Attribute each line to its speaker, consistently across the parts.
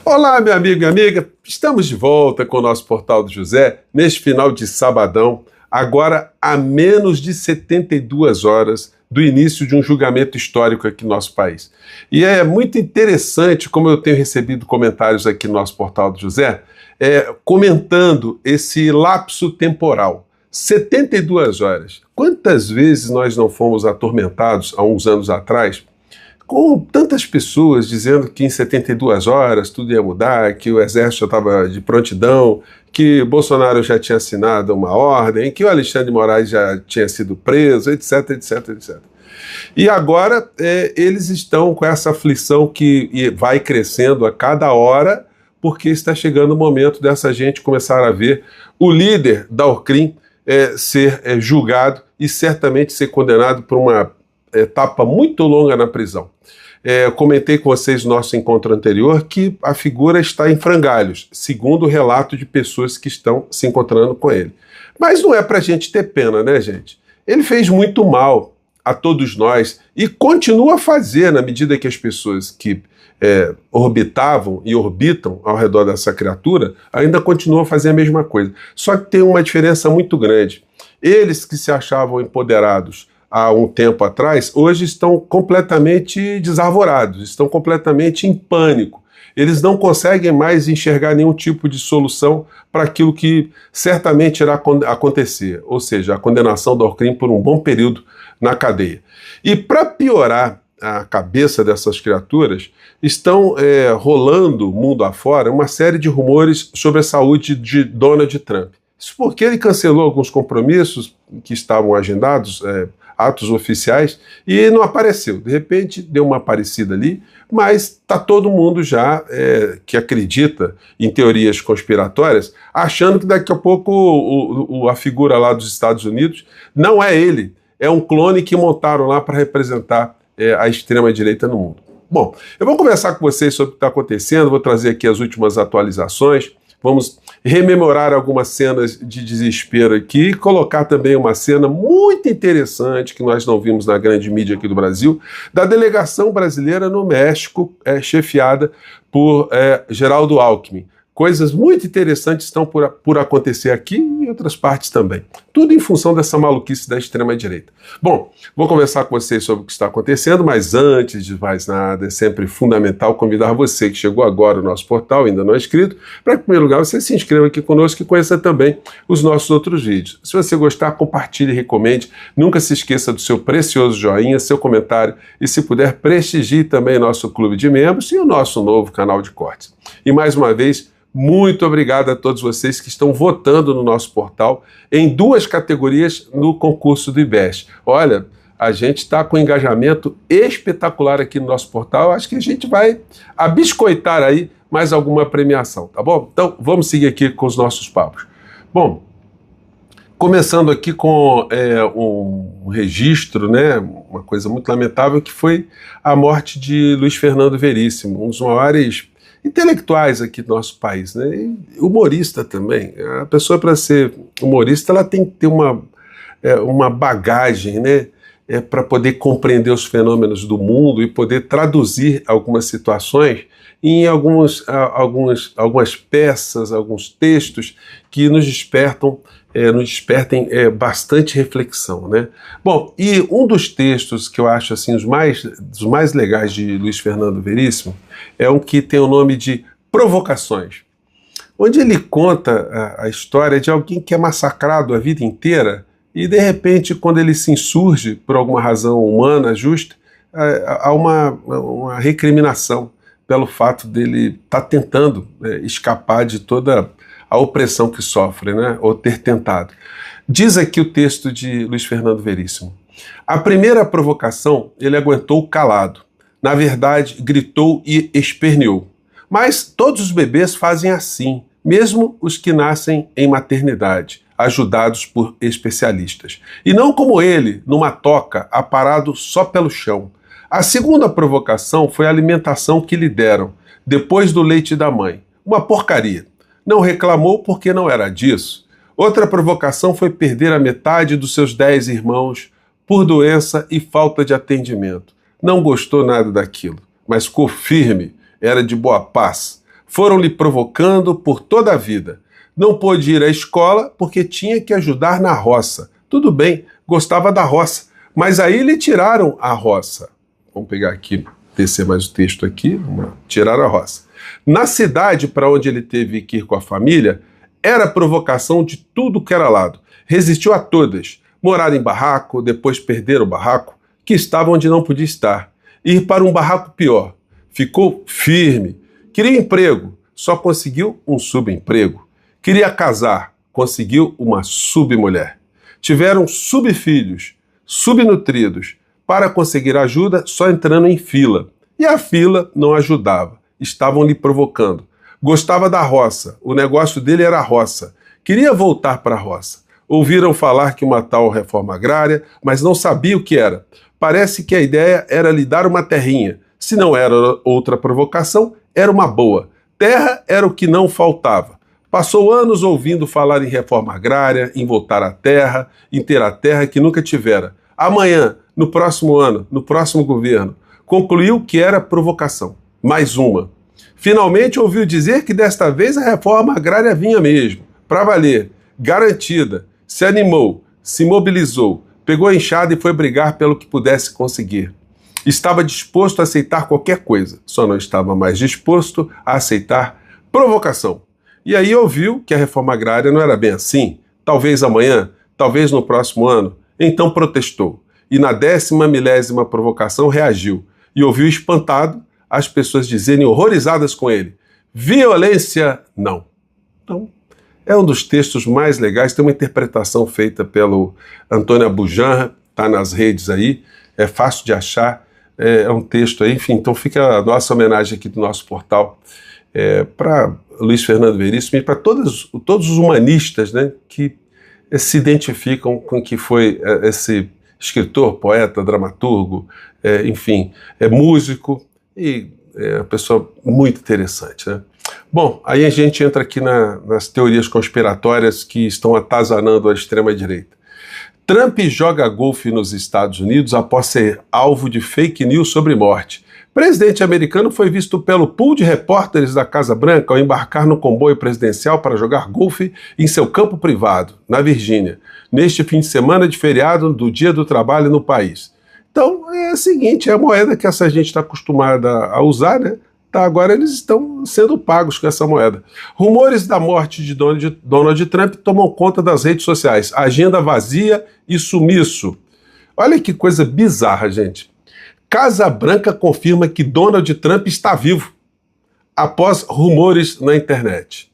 Speaker 1: Olá, meu amigo e amiga, estamos de volta com o nosso Portal do José, neste final de sabadão, agora a menos de 72 horas do início de um julgamento histórico aqui no nosso país. E é muito interessante como eu tenho recebido comentários aqui no nosso Portal do José, comentando esse lapso temporal. 72 horas. Quantas vezes nós não fomos atormentados há uns anos atrás com tantas pessoas dizendo que em 72 horas tudo ia mudar, que o exército já estava de prontidão, que Bolsonaro já tinha assinado uma ordem, que o Alexandre de Moraes já tinha sido preso, etc, etc, etc. E agora eles estão com essa aflição que vai crescendo a cada hora, porque está chegando o momento dessa gente começar a ver o líder da Orcrim ser julgado e certamente ser condenado por uma etapa muito longa na prisão. Comentei com vocês no nosso encontro anterior que a figura está em frangalhos, segundo o relato de pessoas que estão se encontrando com ele. Mas não é para a gente ter pena, né, gente? Ele fez muito mal a todos nós e continua a fazer na medida que as pessoas que orbitavam e orbitam ao redor dessa criatura ainda continuam a fazer a mesma coisa. Só que tem uma diferença muito grande. Eles que se achavam empoderados há um tempo atrás, hoje estão completamente desarvorados, estão completamente em pânico. Eles não conseguem mais enxergar nenhum tipo de solução para aquilo que certamente irá acontecer, ou seja, a condenação do Orcrim por um bom período na cadeia. E para piorar a cabeça dessas criaturas, estão rolando mundo afora uma série de rumores sobre a saúde de Donald Trump. Isso porque ele cancelou alguns compromissos que estavam agendados, atos oficiais, e não apareceu. De repente, deu uma aparecida ali, mas está todo mundo já que acredita em teorias conspiratórias, achando que daqui a pouco a figura lá dos Estados Unidos não é ele, é um clone que montaram lá para representar a extrema-direita no mundo. Bom, eu vou conversar com vocês sobre o que está acontecendo, vou trazer aqui as últimas atualizações, vamos rememorar algumas cenas de desespero aqui e colocar também uma cena muito interessante que nós não vimos na grande mídia aqui do Brasil, da delegação brasileira no México, chefiada por Geraldo Alckmin. Coisas muito interessantes estão por acontecer aqui e em outras partes também. Tudo em função dessa maluquice da extrema-direita. Bom, vou conversar com vocês sobre o que está acontecendo, mas antes de mais nada, é sempre fundamental convidar você que chegou agora no nosso portal, ainda não é inscrito, para, em primeiro lugar, você se inscreva aqui conosco e conheça também os nossos outros vídeos. Se você gostar, compartilhe e recomende. Nunca se esqueça do seu precioso joinha, seu comentário e, se puder, prestigie também nosso clube de membros e o nosso novo canal de cortes. E, mais uma vez, muito obrigado a todos vocês que estão votando no nosso portal em 2 categorias no concurso do IBEST. Olha, a gente está com um engajamento espetacular aqui no nosso portal. Acho que a gente vai abiscoitar aí mais alguma premiação, tá bom? Então, vamos seguir aqui com os nossos papos. Bom, começando aqui com um registro, né, uma coisa muito lamentável, que foi a morte de Luiz Fernando Veríssimo, um dos maiores intelectuais aqui do nosso país, né? E humorista também. A pessoa, para ser humorista, ela tem que ter uma bagagem, né? Para poder compreender os fenômenos do mundo e poder traduzir algumas situações em algumas peças, alguns textos que nos despertem bastante reflexão, né? Bom, e um dos textos que eu acho assim, dos mais legais de Luiz Fernando Veríssimo é um que tem o nome de Provocações, onde ele conta a história de alguém que é massacrado a vida inteira e, de repente, quando ele se insurge por alguma razão humana, justa, há uma recriminação pelo fato dele estar tentando escapar de toda a opressão que sofre, né, ou ter tentado. Diz aqui o texto de Luiz Fernando Veríssimo. A primeira provocação ele aguentou calado. Na verdade, gritou e esperneou. Mas todos os bebês fazem assim, mesmo os que nascem em maternidade, ajudados por especialistas. E não como ele, numa toca, aparado só pelo chão. A segunda provocação foi a alimentação que lhe deram, depois do leite da mãe. Uma porcaria. Não reclamou porque não era disso. Outra provocação foi perder a metade dos seus 10 irmãos por doença e falta de atendimento. Não gostou nada daquilo, mas ficou firme, era de boa paz. Foram lhe provocando por toda a vida. Não pôde ir à escola porque tinha que ajudar na roça. Tudo bem, gostava da roça, mas aí lhe tiraram a roça. Vamos pegar aqui, descer mais o texto aqui, vamos lá. Tiraram a roça. Na cidade para onde ele teve que ir com a família, era provocação de tudo que era lado. Resistiu a todas. Morar em barraco, depois perder o barraco, que estava onde não podia estar. Ir para um barraco pior. Ficou firme. Queria emprego, só conseguiu um subemprego. Queria casar, conseguiu uma submulher. Tiveram subfilhos, subnutridos. Para conseguir ajuda, só entrando em fila. E a fila não ajudava. Estavam lhe provocando. Gostava da roça, o negócio dele era a roça. Queria voltar para a roça. Ouviram falar que uma tal reforma agrária, mas não sabia o que era. Parece que a ideia era lhe dar uma terrinha. Se não era outra provocação, era uma boa. Terra era o que não faltava. Passou anos ouvindo falar em reforma agrária, em voltar à terra, em ter a terra que nunca tivera. Amanhã, no próximo ano, no próximo governo, concluiu que era provocação. Mais uma. Finalmente ouviu dizer que desta vez a reforma agrária vinha mesmo, para valer, garantida. Se animou, se mobilizou, pegou a enxada e foi brigar pelo que pudesse conseguir. Estava disposto a aceitar qualquer coisa, só não estava mais disposto a aceitar provocação. E aí ouviu que a reforma agrária não era bem assim, talvez amanhã, talvez no próximo ano, então protestou. E na 10ª provocação reagiu, e ouviu espantado as pessoas dizerem horrorizadas com ele: violência não. Então, é um dos textos mais legais, tem uma interpretação feita pelo Antônio Abujamra, está nas redes aí, é fácil de achar, é um texto aí, enfim, então fica a nossa homenagem aqui do nosso portal para Luiz Fernando Veríssimo e para todos os humanistas, né, que se identificam com que foi esse escritor, poeta, dramaturgo, enfim, músico, e é uma pessoa muito interessante, né? Bom, aí a gente entra aqui nas teorias conspiratórias que estão atazanando a extrema-direita. Trump joga golfe nos Estados Unidos após ser alvo de fake news sobre morte. Presidente americano foi visto pelo pool de repórteres da Casa Branca ao embarcar no comboio presidencial para jogar golfe em seu campo privado, na Virgínia, neste fim de semana de feriado do Dia do Trabalho no país. Então, é o seguinte, é a moeda que essa gente está acostumada a usar, né? Tá, agora eles estão sendo pagos com essa moeda. Rumores da morte de Donald Trump tomam conta das redes sociais. Agenda vazia e sumiço. Olha que coisa bizarra, gente. Casa Branca confirma que Donald Trump está vivo, após rumores na internet.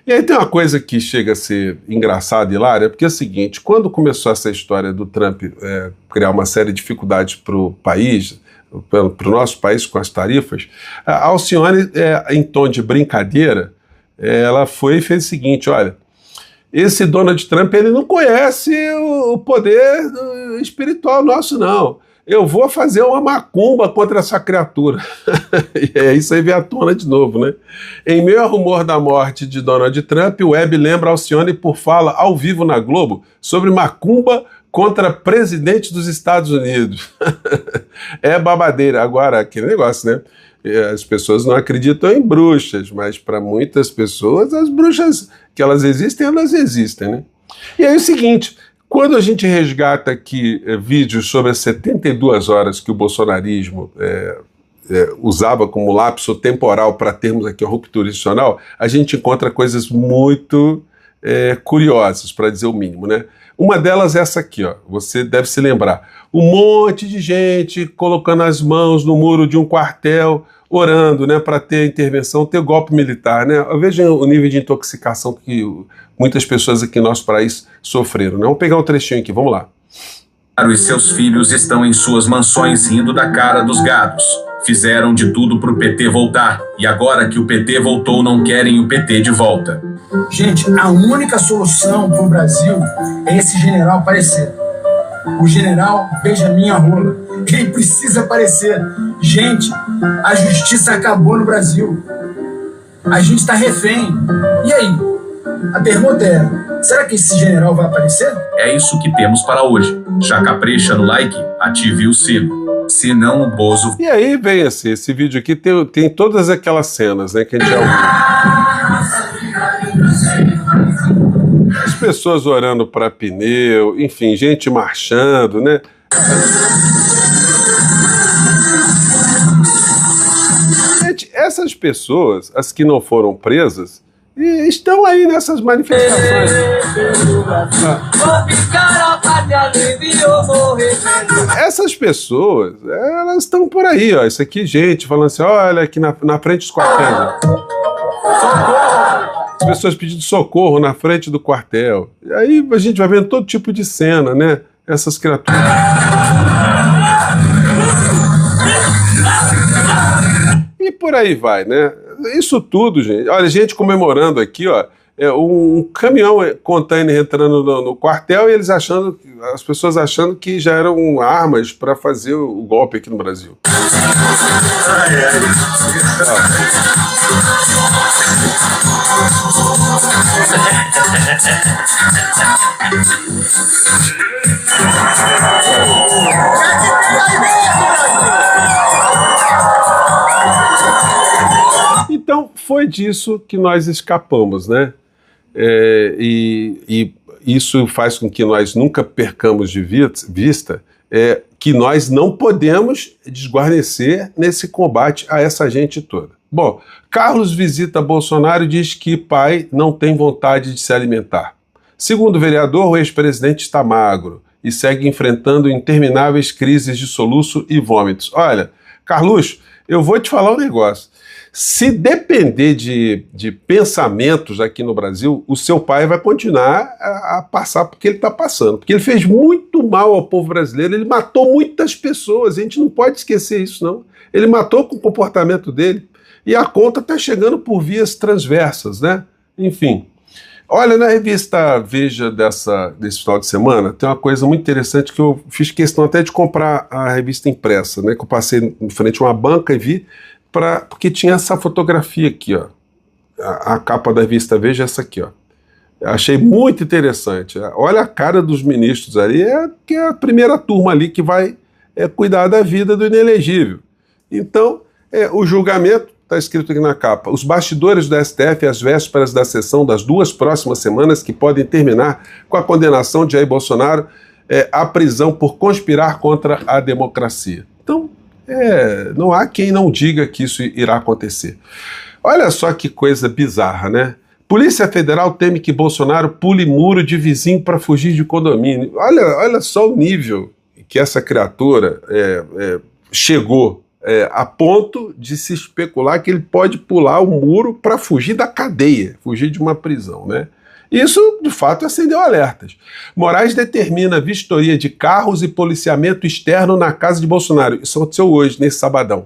Speaker 1: E aí tem uma coisa que chega a ser engraçada e hilária, porque é o seguinte, quando começou essa história do Trump criar uma série de dificuldades para o país, para o nosso país com as tarifas, a Alcione, em tom de brincadeira, ela foi e fez o seguinte: olha, esse Donald Trump ele não conhece o poder espiritual nosso, não. Eu vou fazer uma macumba contra essa criatura. E é isso aí vem à tona de novo, né? Em meio ao rumor da morte de Donald Trump, o Web lembra Alcione por fala ao vivo na Globo sobre macumba contra presidente dos Estados Unidos. É babadeira. Agora, aquele negócio, né? As pessoas não acreditam em bruxas, mas para muitas pessoas, as bruxas que elas existem, né? E aí é o seguinte, quando a gente resgata aqui vídeos sobre as 72 horas que o bolsonarismo usava como lapso temporal para termos aqui a ruptura institucional, a gente encontra coisas muito curiosas, para dizer o mínimo, né? Uma delas é essa aqui, ó. Você deve se lembrar. Um monte de gente colocando as mãos no muro de um quartel, orando, né, para ter intervenção, ter golpe militar, né? Veja o nível de intoxicação que muitas pessoas aqui no nosso país sofreram, né? Vamos pegar um trechinho aqui, vamos lá.
Speaker 2: E seus filhos estão em suas mansões rindo da cara dos gados. Fizeram de tudo pro PT voltar. E agora que o PT voltou, não querem o PT de volta.
Speaker 3: Gente, a única solução pro Brasil é esse general aparecer. O general Benjamin Arrola. Ele precisa aparecer. Gente, a justiça acabou no Brasil. A gente está refém. E aí? A pergunta é, será que esse general vai aparecer?
Speaker 2: É isso que temos para hoje. Já capricha no like, ative o sino. senão o Bozo...
Speaker 1: E aí vem assim, esse vídeo aqui tem todas aquelas cenas, né, que a gente já ouviu. As pessoas orando para pneu, enfim, gente marchando, né? Gente, essas pessoas, as que não foram presas, estão aí nessas manifestações. Essas pessoas, elas estão por aí, ó. Isso aqui, gente, falando assim, olha, aqui na frente dos quartéis. As pessoas pedindo socorro na frente do quartel. E aí a gente vai vendo todo tipo de cena, né? Essas criaturas. E por aí vai, né? Isso tudo, gente. Olha, gente comemorando aqui, ó. Um caminhão container entrando no quartel e as pessoas achando que já eram armas para fazer o golpe aqui no Brasil. Então, foi disso que nós escapamos, né? E isso faz com que nós nunca percamos de vista que nós não podemos desguarnecer nesse combate a essa gente toda. Bom, Carlos visita Bolsonaro e diz que pai não tem vontade de se alimentar. Segundo o vereador, o ex-presidente está magro e segue enfrentando intermináveis crises de soluço e vômitos. Olha, Carlos, eu vou te falar um negócio. Se depender de pensamentos aqui no Brasil, o seu pai vai continuar a passar porque ele está passando. Porque ele fez muito mal ao povo brasileiro, ele matou muitas pessoas, a gente não pode esquecer isso, não. Ele matou com o comportamento dele e a conta está chegando por vias transversas, né? Enfim. Olha, na revista Veja desse final de semana, tem uma coisa muito interessante que eu fiz questão até de comprar a revista impressa, né? Que eu passei em frente a uma banca e vi, porque tinha essa fotografia aqui, ó. A capa da revista Veja é essa aqui, ó. Achei muito interessante. Olha a cara dos ministros ali, que é a primeira turma ali que vai cuidar da vida do inelegível. Então, o julgamento, está escrito aqui na capa, os bastidores do STF às vésperas da sessão das 2 próximas semanas que podem terminar com a condenação de Jair Bolsonaro à prisão por conspirar contra a democracia. Então, não há quem não diga que isso irá acontecer. Olha só que coisa bizarra, né? Polícia Federal teme que Bolsonaro pule muro de vizinho para fugir de condomínio. Olha só o nível que essa criatura chegou a ponto de se especular que ele pode pular o muro para fugir da cadeia, fugir de uma prisão, né? Isso, de fato, acendeu alertas. Moraes determina vistoria de carros e policiamento externo na casa de Bolsonaro. Isso aconteceu hoje, nesse sabadão.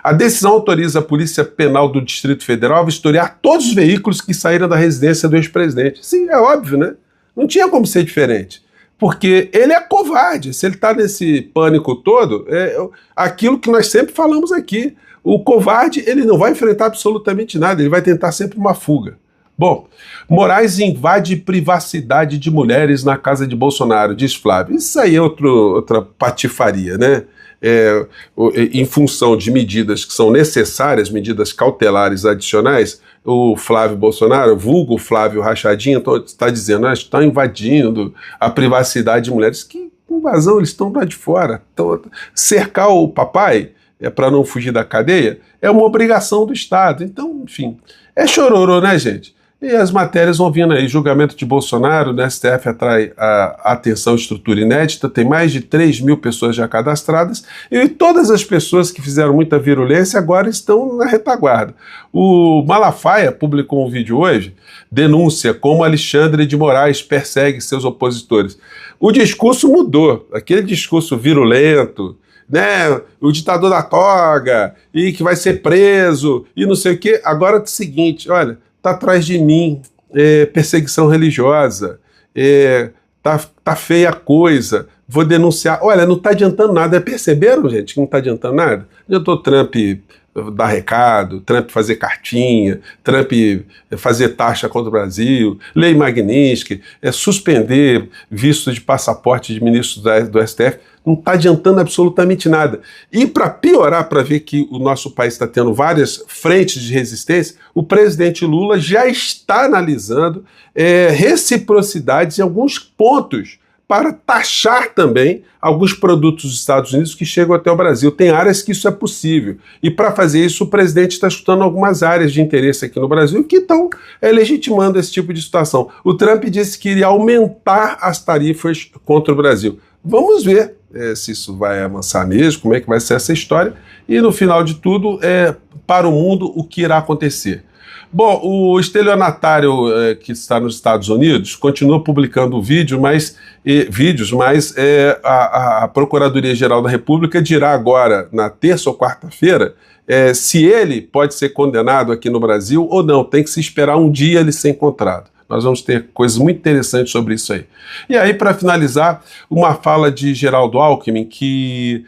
Speaker 1: A decisão autoriza a Polícia Penal do Distrito Federal a vistoriar todos os veículos que saíram da residência do ex-presidente. Sim, é óbvio, né? Não tinha como ser diferente. Porque ele é covarde. Se ele está nesse pânico todo, aquilo que nós sempre falamos aqui. O covarde, ele não vai enfrentar absolutamente nada, ele vai tentar sempre uma fuga. Bom, Moraes invade privacidade de mulheres na casa de Bolsonaro, diz Flávio. Isso aí é outra patifaria, né? Em função de medidas que são necessárias, medidas cautelares adicionais, o Flávio Bolsonaro, vulgo Flávio Rachadinho, está dizendo que está invadindo a privacidade de mulheres. Que invasão, eles estão lá de fora. Então, cercar o papai para não fugir da cadeia é uma obrigação do Estado. Então, enfim, é chororô, né, gente? E as matérias vão vindo aí. Julgamento de Bolsonaro, no STF atrai a atenção, estrutura inédita, tem mais de 3 mil pessoas já cadastradas e todas as pessoas que fizeram muita virulência agora estão na retaguarda. O Malafaia publicou um vídeo hoje, denúncia como Alexandre de Moraes persegue seus opositores. O discurso mudou, aquele discurso virulento, né, o ditador da toga, e que vai ser preso, e não sei o quê. Agora é o seguinte, olha, tá atrás de mim, perseguição religiosa, tá feia a coisa, vou denunciar. Olha, não tá adiantando nada. Perceberam, gente, que não tá adiantando nada? Adiantou Trump dar recado, Trump fazer cartinha, Trump fazer taxa contra o Brasil, lei Magnitsky, suspender visto de passaporte de ministros do STF. Não está adiantando absolutamente nada. E para piorar, para ver que o nosso país está tendo várias frentes de resistência, o presidente Lula já está analisando reciprocidades em alguns pontos para taxar também alguns produtos dos Estados Unidos que chegam até o Brasil. Tem áreas que isso é possível. E para fazer isso, o presidente está estudando algumas áreas de interesse aqui no Brasil que estão legitimando esse tipo de situação. O Trump disse que iria aumentar as tarifas contra o Brasil. Vamos ver se isso vai avançar mesmo, como é que vai ser essa história. E no final de tudo, para o mundo, o que irá acontecer. Bom, o estelionatário que está nos Estados Unidos continua publicando vídeos, mas a Procuradoria-Geral da República dirá agora, na terça ou quarta-feira, se ele pode ser condenado aqui no Brasil ou não. Tem que se esperar um dia ele ser encontrado. Nós vamos ter coisas muito interessantes sobre isso aí. E aí, para finalizar, uma fala de Geraldo Alckmin, que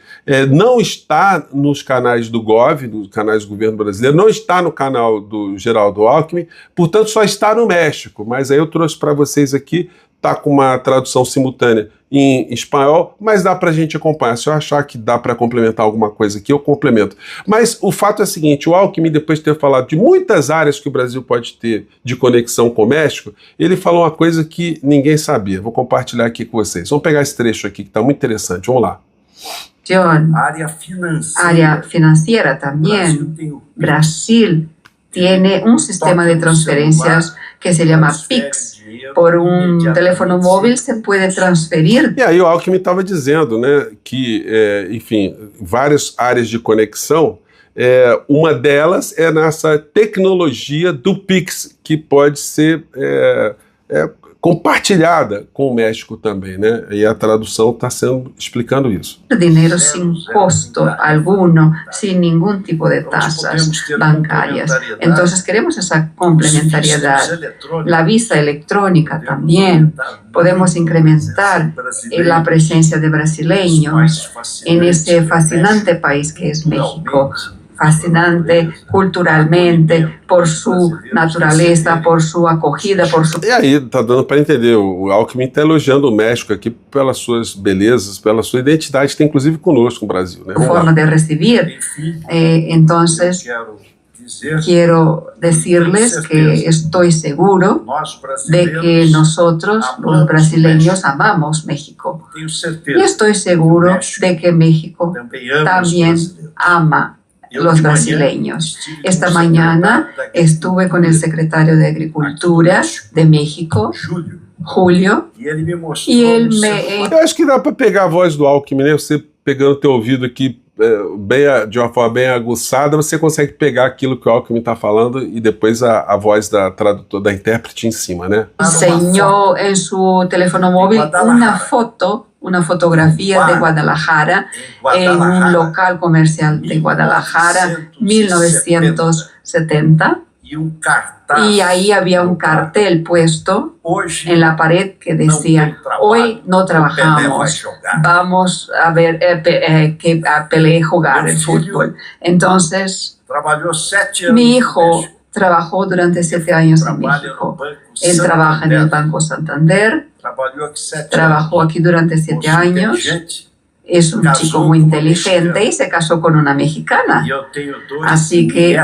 Speaker 1: não está nos canais do GOV, nos canais do governo brasileiro, não está no canal do Geraldo Alckmin, portanto só está no México. Mas aí eu trouxe para vocês aqui, está com uma tradução simultânea em espanhol, mas dá para a gente acompanhar. Se eu achar que dá para complementar alguma coisa aqui, eu complemento. Mas o fato é o seguinte, o Alckmin, depois de ter falado de muitas áreas que o Brasil pode ter de conexão com o México, ele falou uma coisa que ninguém sabia. Vou compartilhar aqui com vocês. Vamos pegar esse trecho aqui, que está muito interessante. Vamos lá.
Speaker 4: Área financiera también. Brasil tiene un sistema de transferencias que se llama PIX. Por um teléfono móvel se pode transferir.
Speaker 1: E aí o Alckmin estava dizendo, né, que, enfim, várias áreas de conexão, uma delas é nessa tecnologia do Pix, que pode ser compartilhada com o México também, né? E a tradução está explicando isso.
Speaker 4: Dinheiro sem custo alguno, sem nenhum tipo de taxas bancárias. Então, queremos essa complementariedade. A visa eletrônica também. Podemos incrementar a presença de brasileiros nesse fascinante país que é México. Fascinante culturalmente, por sua natureza, por sua acogida, por su...
Speaker 1: E aí, tá dando para entender, o Alckmin está elogiando o México aqui pelas suas belezas, pela sua identidade, que tem inclusive conosco no Brasil, né?
Speaker 4: Forma de receber. Então, quiero decirles que estoy seguro de que nosotros, los brasileños, amamos México. Y estoy seguro de que México también ama los brasileños. Esta mañana estuve con el secretario de Agricultura de México, Julio, e ele me...
Speaker 1: Eu acho que dá para pegar a voz do Alckmin, né? Você pegando o teu ouvido aqui de uma forma bem aguçada, você consegue pegar aquilo que o Alckmin está falando e depois a voz da tradutora, da intérprete em cima, né?
Speaker 4: Enseñó en su teléfono móvil una fotografía de Guadalajara en un local comercial de Guadalajara, 1970. Y ahí había un cartel puesto en la pared que decía: hoy no trabajamos, vamos a ver que peleé jugar el fútbol. Entonces, mi hijo trabajó durante 7 años en México. Él trabaja en el Banco Santander, trabajó aquí durante 7 años. Es un chico muy inteligente y se casó con una mexicana. Así que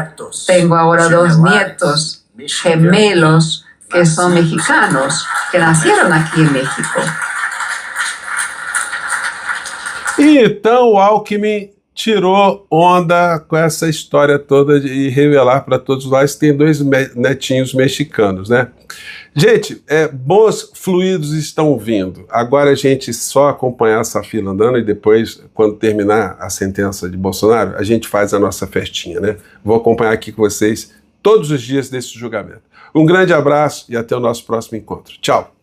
Speaker 4: tengo ahora 2 nietos gemelos que son mexicanos, que nacieron aquí en México.
Speaker 1: Então o Alckmin tirou onda com essa história toda de revelar para todos nós que tem 2 netinhos mexicanos, né? Gente, bons fluidos estão vindo. Agora a gente só acompanhar essa fila andando e depois, quando terminar a sentença de Bolsonaro, a gente faz a nossa festinha, né? Vou acompanhar aqui com vocês todos os dias desse julgamento. Um grande abraço e até o nosso próximo encontro. Tchau!